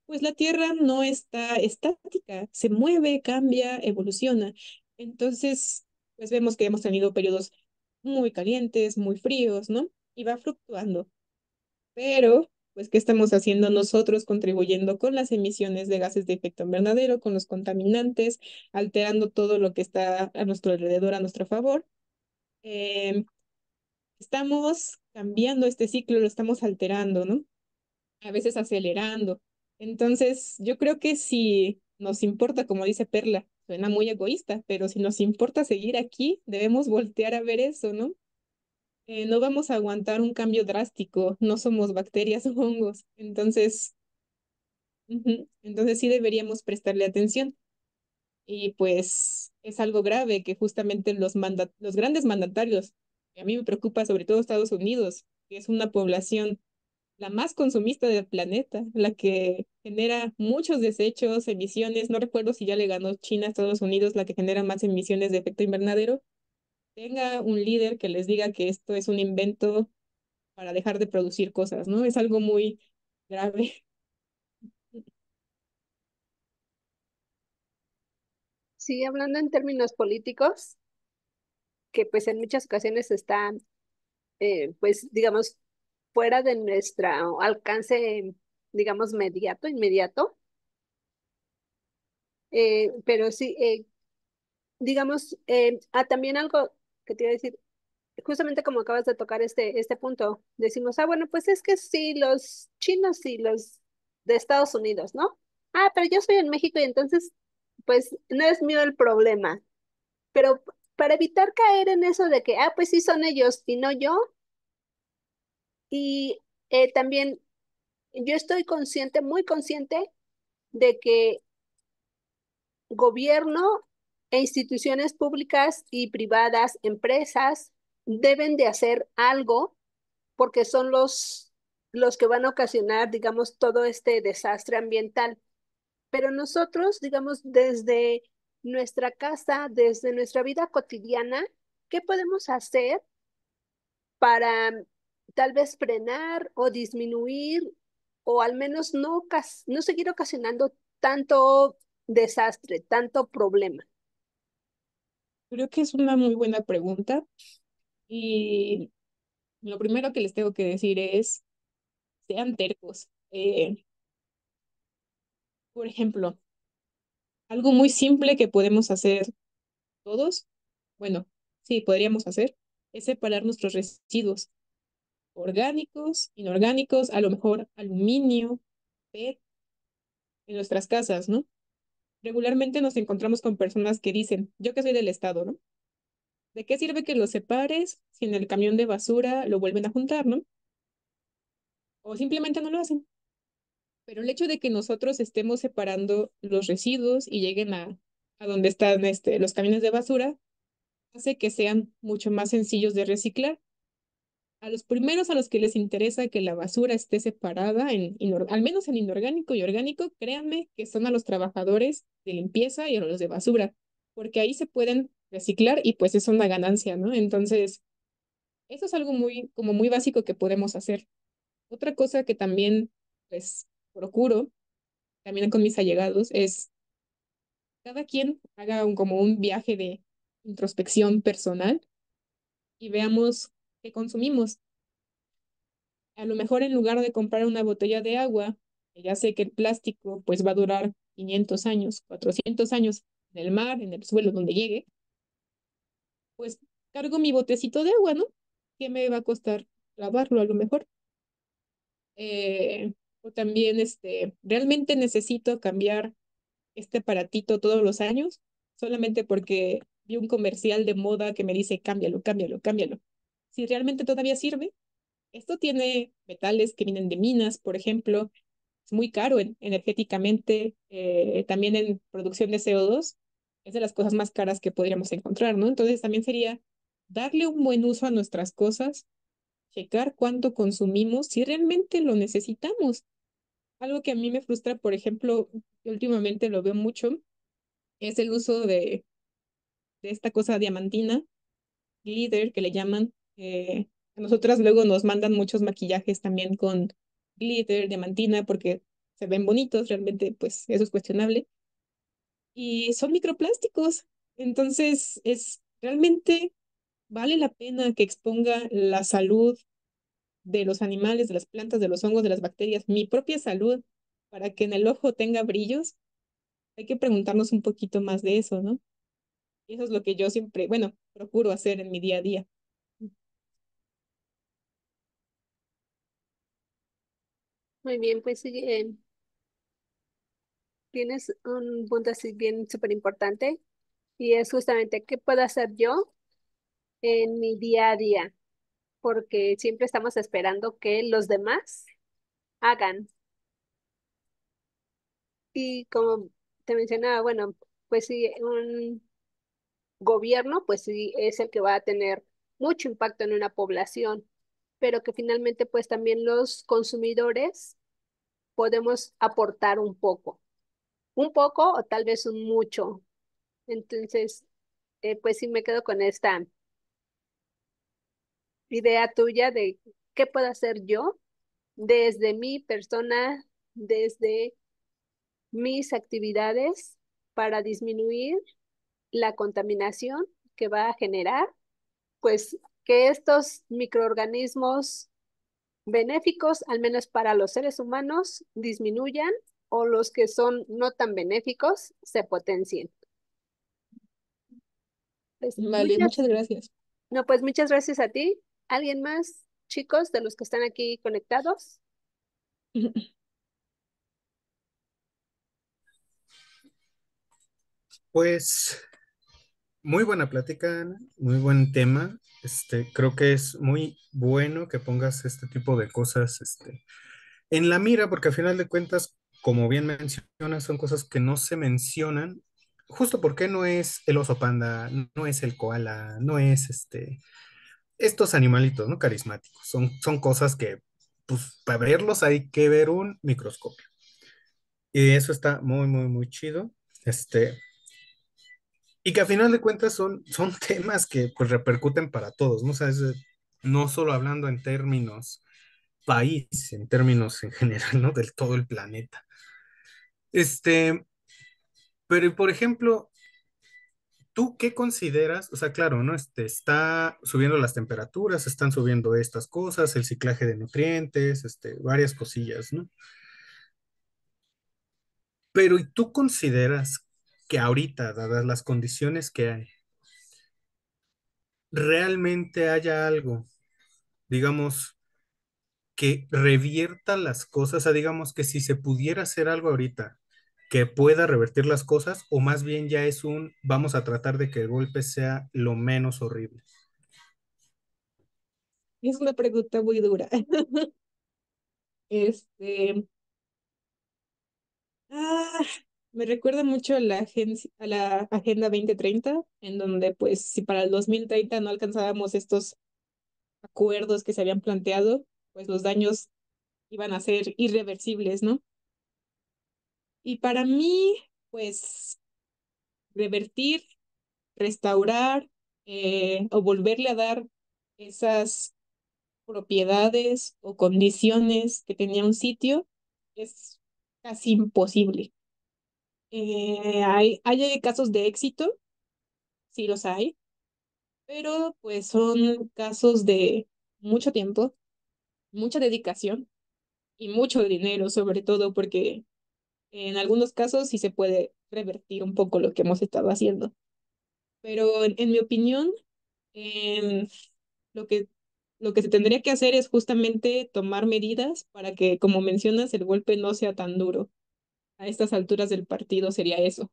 pues la Tierra no está estática, se mueve, cambia, evoluciona. Entonces, pues vemos que hemos tenido periodos muy calientes, muy fríos, ¿no? Y va fluctuando. Pero, pues, ¿qué estamos haciendo nosotros contribuyendo con las emisiones de gases de efecto invernadero, con los contaminantes, alterando todo lo que está a nuestro alrededor, a nuestro favor? Em, Estamos cambiando este ciclo, lo estamos alterando, ¿no? A veces acelerando. Entonces, yo creo que si nos importa, como dice Perla, suena muy egoísta, pero si nos importa seguir aquí, debemos voltear a ver eso, ¿no? No vamos a aguantar un cambio drástico, no somos bacterias o hongos, entonces, entonces sí deberíamos prestarle atención. Y pues es algo grave que justamente los grandes mandatarios, y a mí me preocupa sobre todo Estados Unidos, que es una población la más consumista del planeta, la que genera muchos desechos, emisiones. No recuerdo si ya le ganó China a Estados Unidos, la que genera más emisiones de efecto invernadero. Tenga un líder que les diga que esto es un invento para dejar de producir cosas, ¿no? Es algo muy grave. Sí, hablando en términos políticos, que pues en muchas ocasiones están, pues digamos, fuera de nuestro alcance, digamos, inmediato, pero sí, digamos, también algo que te iba a decir, justamente como acabas de tocar este punto, decimos, bueno, pues es que sí, los chinos y los de Estados Unidos, ¿no? Ah, pero yo soy en México y entonces, pues no es mío el problema. Pero para evitar caer en eso de que, pues sí son ellos y no yo, y también yo estoy consciente, muy consciente de que gobierno e instituciones públicas y privadas, empresas, deben de hacer algo porque son los que van a ocasionar, digamos, todo este desastre ambiental. Pero nosotros, digamos, desde nuestra casa, desde nuestra vida cotidiana, ¿qué podemos hacer para tal vez frenar o disminuir o al menos no seguir ocasionando tanto desastre, tanto problema? Creo que es una muy buena pregunta y lo primero que les tengo que decir es, sean tercos. Por ejemplo, algo muy simple que podemos hacer todos, bueno, sí, podríamos hacer, es separar nuestros residuos orgánicos, inorgánicos, a lo mejor aluminio, PET, en nuestras casas, ¿no? Regularmente nos encontramos con personas que dicen, yo que soy del estado, ¿no? ¿De qué sirve que lo separes si en el camión de basura lo vuelven a juntar, ¿no? O simplemente no lo hacen. Pero el hecho de que nosotros estemos separando los residuos y lleguen a donde están los camiones de basura, hace que sean mucho más sencillos de reciclar. A los primeros a los que les interesa que la basura esté separada, al menos en inorgánico y orgánico, créanme que son a los trabajadores de limpieza y a los de basura, porque ahí se pueden reciclar y pues es una ganancia, ¿no? Entonces, eso es algo como muy básico que podemos hacer. Otra cosa que también, pues, procuro, también con mis allegados, es cada quien haga como un viaje de introspección personal y veamos qué consumimos. A lo mejor en lugar de comprar una botella de agua, que ya sé que el plástico pues va a durar 500 años, 400 años en el mar, en el suelo, donde llegue, pues cargo mi botecito de agua, ¿no? ¿Qué me va a costar lavarlo a lo mejor? O también, realmente necesito cambiar este aparatito todos los años, solamente porque vi un comercial de moda que me dice, cámbialo, cámbialo, cámbialo. Si realmente todavía sirve, esto tiene metales que vienen de minas, por ejemplo, es muy caro energéticamente, también en producción de CO2, es de las cosas más caras que podríamos encontrar, ¿no? Entonces también sería darle un buen uso a nuestras cosas, checar cuánto consumimos, si realmente lo necesitamos. Algo que a mí me frustra, por ejemplo, que últimamente lo veo mucho, es el uso de esta cosa diamantina, glitter, que le llaman. A nosotras luego nos mandan muchos maquillajes también con glitter, diamantina, porque se ven bonitos, realmente, pues eso es cuestionable. Y son microplásticos. Entonces, realmente vale la pena que exponga la salud de los animales, de las plantas, de los hongos, de las bacterias, mi propia salud, para que en el ojo tenga brillos. Hay que preguntarnos un poquito más de eso, ¿no? Y eso es lo que yo siempre, bueno, procuro hacer en mi día a día. Muy bien, pues sí, tienes un punto así bien súper importante y es justamente qué puedo hacer yo en mi día a día, porque siempre estamos esperando que los demás hagan. Y como te mencionaba, bueno, pues sí, un gobierno, pues sí, es el que va a tener mucho impacto en una población, pero que finalmente pues también los consumidores podemos aportar un poco o tal vez un mucho. Entonces, pues sí me quedo con esta idea tuya de qué puedo hacer yo desde mi persona, desde mis actividades para disminuir la contaminación que va a generar, pues que estos microorganismos benéficos, al menos para los seres humanos, disminuyan o los que son no tan benéficos se potencien. Pues Vale, muchas gracias. no, pues muchas gracias a ti. ¿Alguien más, chicos, de los que están aquí conectados? Pues muy buena plática, Ana, muy buen tema. Creo que es muy bueno que pongas este tipo de cosas, en la mira, porque al final de cuentas, como bien mencionas, son cosas que no se mencionan, justo porque no es el oso panda, no es el koala, no es estos animalitos, ¿no? Carismáticos. Son cosas que, pues, para verlos hay que ver un microscopio. Y eso está muy, muy, muy chido. Y que a final de cuentas son temas que pues repercuten para todos, ¿no? O sea, no solo hablando en términos país, en términos en general, ¿no? Del todo el planeta. Este, Pero, y por ejemplo, ¿tú qué consideras? O sea, claro, ¿no? Está subiendo las temperaturas, están subiendo estas cosas, el ciclaje de nutrientes, varias cosillas, ¿no? Pero, ¿y tú consideras que ahorita, dadas las condiciones que hay, realmente haya algo, digamos, que revierta las cosas? O sea, digamos que si se pudiera hacer algo ahorita que pueda revertir las cosas, o más bien ya es vamos a tratar de que el golpe sea lo menos horrible. Es una pregunta muy dura. Este, ah, Me recuerda mucho a a la Agenda 2030, en donde pues si para el 2030 no alcanzábamos estos acuerdos que se habían planteado, pues los daños iban a ser irreversibles, ¿no? Y para mí, pues revertir, restaurar o volverle a dar esas propiedades o condiciones que tenía un sitio es casi imposible. Hay casos de éxito, sí los hay, pero pues son casos de mucho tiempo, mucha dedicación y mucho dinero, sobre todo porque en algunos casos sí se puede revertir un poco lo que hemos estado haciendo. Pero en mi opinión, em, lo que, lo que se tendría que hacer es justamente tomar medidas para que, como mencionas, el golpe no sea tan duro. A estas alturas del partido sería eso.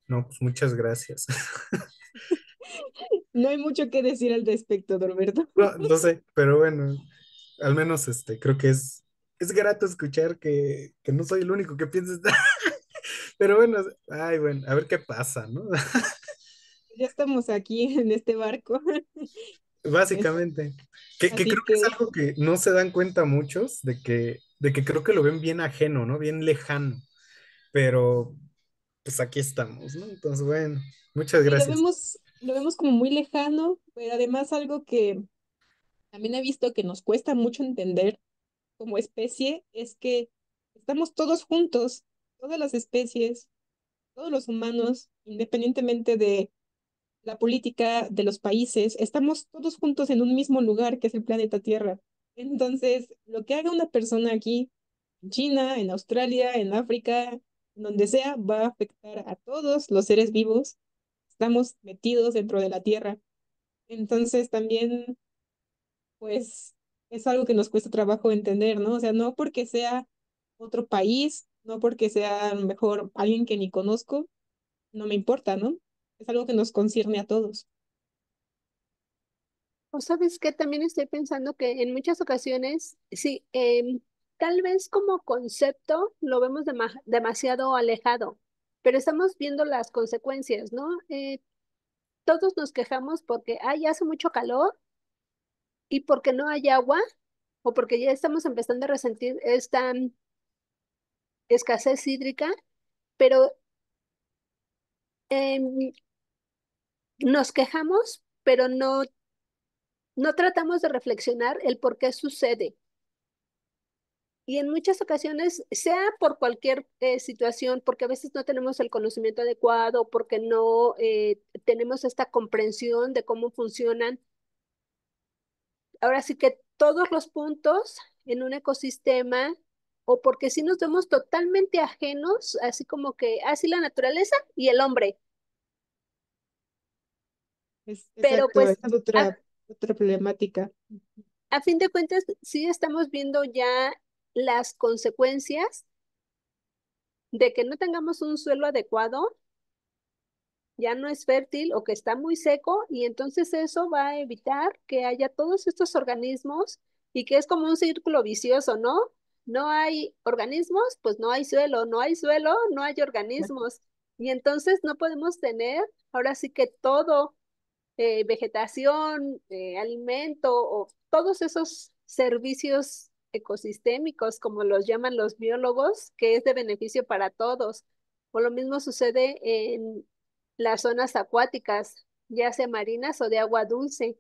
No, pues muchas gracias. No hay mucho que decir al respecto, Norberto. No, no sé, pero bueno, al menos creo que es grato escuchar que no soy el único que piensa esto. Pero bueno, ay, bueno, a ver qué pasa, ¿no? Ya estamos aquí en este barco. Es, Básicamente, que así creo que es que algo que no se dan cuenta muchos, de que creo que lo ven bien ajeno, ¿no? Bien lejano, pero pues aquí estamos, ¿no? Entonces, bueno, muchas sí, gracias. lo vemos como muy lejano, pero además algo que también he visto que nos cuesta mucho entender como especie es que estamos todos juntos, todas las especies, todos los humanos, independientemente de la política de los países, estamos todos juntos en un mismo lugar que es el planeta Tierra. Entonces, lo que haga una persona aquí, en China, en Australia, en África, en donde sea, va a afectar a todos los seres vivos. Estamos metidos dentro de la Tierra. Entonces, también, pues, es algo que nos cuesta trabajo entender, ¿no? O sea, no porque sea otro país, no porque sea a lo mejor alguien que ni conozco, no me importa, ¿no? Es algo que nos concierne a todos. O sabes que también estoy pensando que en muchas ocasiones, sí, tal vez como concepto lo vemos demasiado alejado, pero estamos viendo las consecuencias, ¿no? Todos nos quejamos porque ay, hace mucho calor y porque no hay agua o porque ya estamos empezando a resentir esta escasez hídrica, pero em, nos quejamos, pero no tratamos de reflexionar el por qué sucede. Y en muchas ocasiones, sea por cualquier situación, porque a veces no tenemos el conocimiento adecuado, porque no tenemos esta comprensión de cómo funcionan, ahora sí que todos los puntos en un ecosistema, o porque si nos vemos totalmente ajenos, así como que así la naturaleza y el hombre, pero Exacto, pues esa es a, otra problemática. a fin de cuentas sí estamos viendo ya las consecuencias de que no tengamos un suelo adecuado, ya no es fértil o que está muy seco y entonces eso va a evitar que haya todos estos organismos y que es como un círculo vicioso, ¿no? No hay organismos, pues no hay suelo, no hay suelo, no hay organismos. Y entonces no podemos tener ahora sí que todo, vegetación, alimento o todos esos servicios ecosistémicos, como los llaman los biólogos, que es de beneficio para todos. O lo mismo sucede en las zonas acuáticas, ya sea marinas o de agua dulce.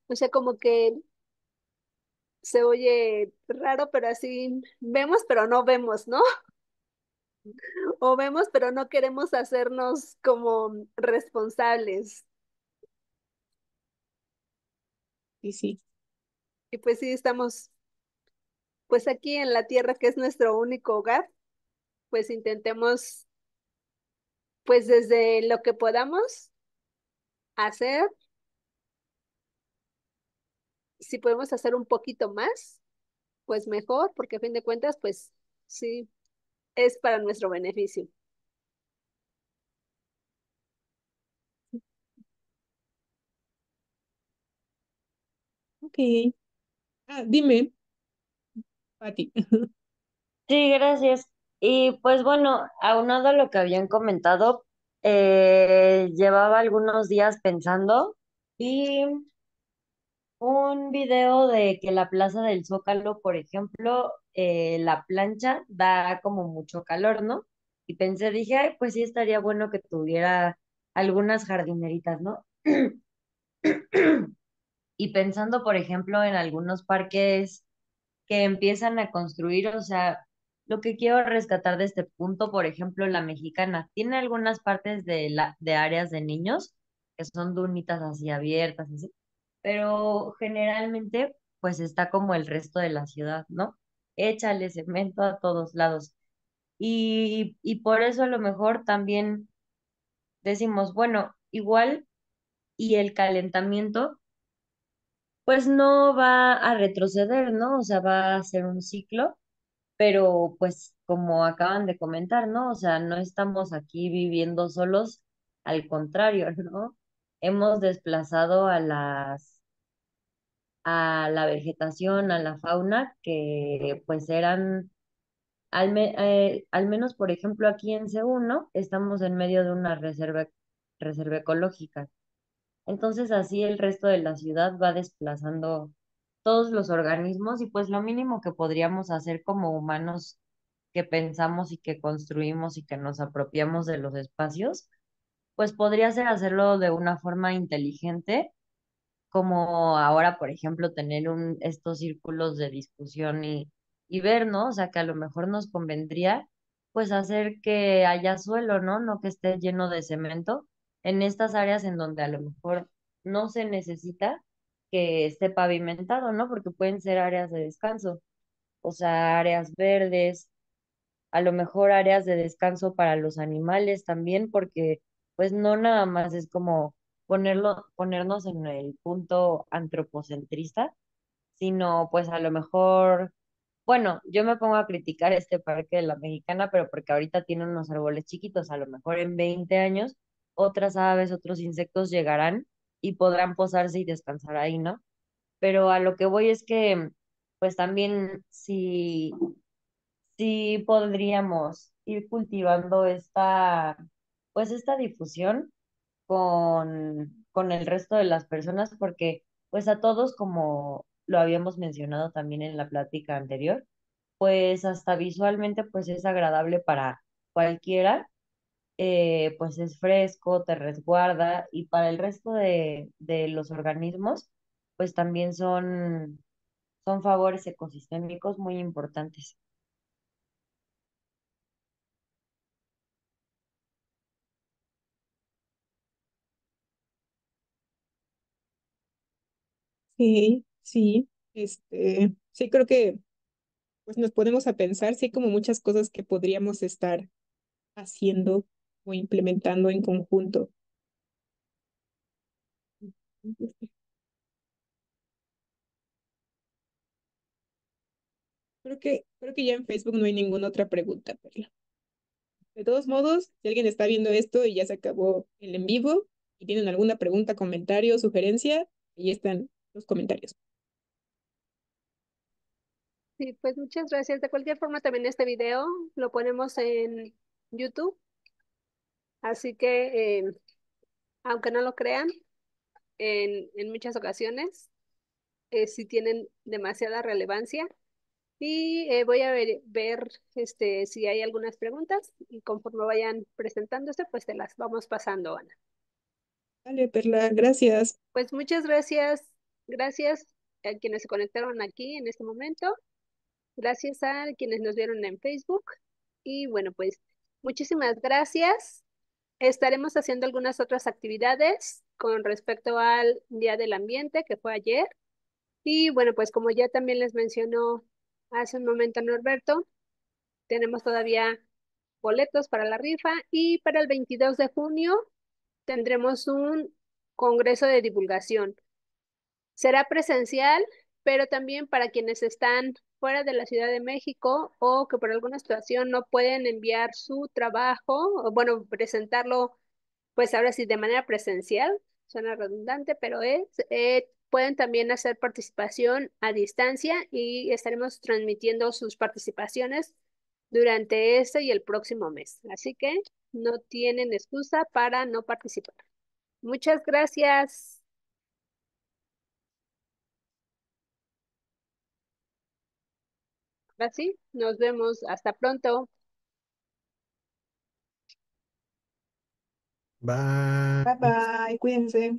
O sea, como que se oye raro, pero así vemos, pero no vemos, ¿no? O vemos, pero no queremos hacernos como responsables. Y sí, Y pues sí, estamos pues aquí en la tierra, que es nuestro único hogar, pues intentemos pues desde lo que podamos hacer, si podemos hacer un poquito más, pues mejor, porque a fin de cuentas, pues sí, es para nuestro beneficio. ok. Ah, dime, Pati. Sí, gracias. Y pues bueno, aunado a lo que habían comentado, llevaba algunos días pensando y un video de que la Plaza del Zócalo, por ejemplo, la plancha da como mucho calor, ¿no? Y pensé, dije, ay, pues sí estaría bueno que tuviera algunas jardineritas, ¿no? Y pensando, por ejemplo, en algunos parques que empiezan a construir, o sea, lo que quiero rescatar de este punto, por ejemplo, la Mexicana, tiene algunas partes de áreas de niños que son dunitas así abiertas, así, pero generalmente pues está como el resto de la ciudad, ¿no? Échale cemento a todos lados. Y por eso a lo mejor también decimos, bueno, igual y el calentamiento pues no va a retroceder, ¿no? O sea, va a ser un ciclo, pero pues como acaban de comentar, ¿no? O sea, no estamos aquí viviendo solos, al contrario, ¿no? Hemos desplazado a la vegetación, a la fauna, que pues eran, al menos por ejemplo aquí en C1, ¿no? Estamos en medio de una reserva ecológica. Entonces así el resto de la ciudad va desplazando todos los organismos y pues lo mínimo que podríamos hacer como humanos que pensamos y que construimos y que nos apropiamos de los espacios, pues podría ser hacerlo de una forma inteligente, como ahora, por ejemplo, tener estos círculos de discusión y ver, ¿no? O sea, que a lo mejor nos convendría, pues, hacer que haya suelo, ¿no? No que esté lleno de cemento en estas áreas en donde a lo mejor no se necesita que esté pavimentado, ¿no? Porque pueden ser áreas de descanso, o sea, áreas verdes, a lo mejor áreas de descanso para los animales también, porque pues no nada más es como ponernos en el punto antropocentrista, sino pues a lo mejor, bueno, yo me pongo a criticar este parque de la Mexicana, pero porque ahorita tiene unos árboles chiquitos, a lo mejor en 20 años otras aves, otros insectos llegarán y podrán posarse y descansar ahí, ¿no? Pero a lo que voy es que, pues también si sí podríamos ir cultivando pues esta difusión con el resto de las personas, porque pues a todos, como lo habíamos mencionado también en la plática anterior, pues hasta visualmente pues es agradable para cualquiera, pues es fresco, te resguarda y para el resto de los organismos, pues también son favores ecosistémicos muy importantes. Sí, sí, sí creo que pues nos ponemos a pensar, sí hay como muchas cosas que podríamos estar haciendo o implementando en conjunto. Creo que ya en Facebook no hay ninguna otra pregunta, Perla. De todos modos, si alguien está viendo esto y ya se acabó el en vivo y tienen alguna pregunta, comentario, sugerencia, ahí están los comentarios. Sí, pues muchas gracias. De cualquier forma, también este video lo ponemos en YouTube, así que aunque no lo crean, en muchas ocasiones sí tienen demasiada relevancia. Y voy a ver si hay algunas preguntas y conforme vayan presentándose, pues te las vamos pasando, Ana. Vale, Perla, gracias. Pues muchas gracias. Gracias. quienes se conectaron aquí en este momento. Gracias a quienes nos vieron en Facebook. Y bueno, pues muchísimas gracias. Estaremos haciendo algunas otras actividades con respecto al Día del Ambiente, que fue ayer. Y bueno, pues como ya también les mencionó hace un momento Norberto, tenemos todavía boletos para la rifa y para el 22 de junio tendremos un congreso de divulgación. Será presencial, pero también para quienes están fuera de la Ciudad de México o que por alguna situación no pueden enviar su trabajo, o bueno, presentarlo, pues ahora sí, de manera presencial, suena redundante, pero pueden también hacer participación a distancia y estaremos transmitiendo sus participaciones durante este y el próximo mes. Así que no tienen excusa para no participar. Muchas gracias. Así, nos vemos. Hasta pronto. Bye Bye. bye, cuídense.